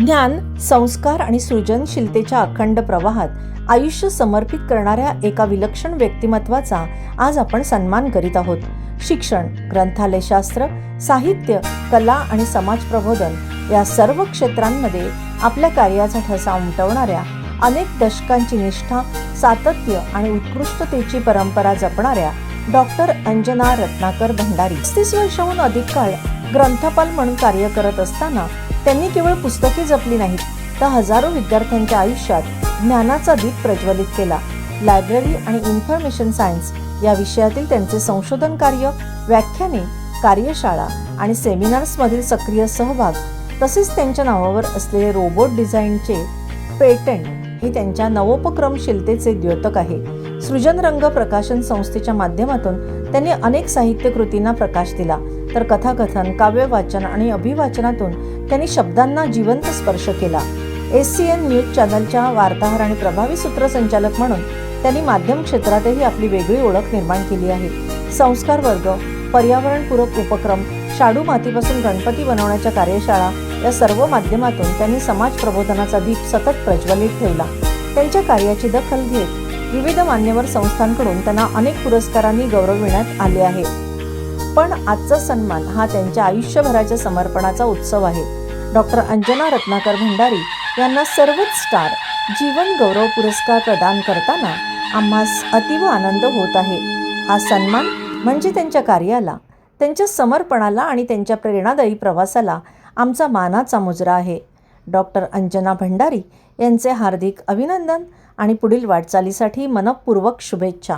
ज्ञान, संस्कार आणि सृजनशीलतेच्या अखंड प्रवाहात आयुष्य समर्पित करणाऱ्या एका विलक्षण व्यक्तिमत्वाचा आज आपण सन्मान करीत आहोत. शिक्षण, ग्रंथालयशास्त्र, साहित्य, कला आणि समाज प्रबोधन या सर्व क्षेत्रांमध्ये आपल्या कार्याचा ठसा उमटवणाऱ्या, अनेक दशकांची निष्ठा, सातत्य आणि उत्कृष्टतेची परंपरा जपणाऱ्या डॉक्टर अंजना रत्नाकर भंडारी 35 वर्षांहून अधिक काळ ग्रंथपाल म्हणून कार्य करत असताना त्यांनी केवळ पुस्तके जपली नाहीत, तर हजारो विद्यार्थ्यांच्या आयुष्यात ज्ञानाचा दीप प्रज्वलित केला. लायब्ररी आणि इन्फॉर्मेशन सायन्स या विषयातील त्यांचे संशोधन कार्य, व्याख्याने, कार्यशाळा आणि सेमिनार्समधील सक्रिय सहभाग, तसेच त्यांच्या नावावर असलेले रोबोट डिझाईनचे पेटंट हे त्यांच्या नवोपक्रमशीलतेचे द्योतक आहे. सृजन रंग प्रकाशन संस्थेच्या माध्यमातून त्यांनी अनेक साहित्य कृतींना प्रकाश दिला, तर कथाकथन, काव्य वाचन आणि अभिवाचनातून त्यांनी शब्दांना जिवंत स्पर्श केला. SCN न्यूज चॅनलच्या वार्ताहर आणि प्रभावी सूत्रसंचालक म्हणून त्यांनी माध्यम क्षेत्रातही आपली वेगळी ओळख निर्माण केली आहे. संस्कार वर्ग, पर्यावरणपूरक उपक्रम, शाडू मातीपासून गणपती बनवण्याच्या कार्यशाळा या सर्व माध्यमातून त्यांनी समाज प्रबोधनाचा दीप सतत प्रज्वलित ठेवला. त्यांच्या कार्याची दखल घेत विविध मान्यवर संस्थांकडून त्यांना अनेक पुरस्कारांनी गौरविण्यात आले आहे. पण आजचा सन्मान हा त्यांच्या आयुष्यभराच्या समर्पणाचा उत्सव आहे. डॉक्टर अंजना रत्नाकर भंडारी यांना सर्वच स्टार जीवन गौरव पुरस्कार प्रदान करताना आम्हास अतीव आनंद होत आहे. हा सन्मान म्हणजे त्यांच्या कार्याला, त्यांच्या समर्पणाला आणि त्यांच्या प्रेरणादायी प्रवासाला आमचा मानाचा मुजरा आहे. डॉक्टर अंजना भंडारी यांचे हार्दिक अभिनंदन आणि पुढील वाटचालीसाठी मनःपूर्वक शुभेच्छा.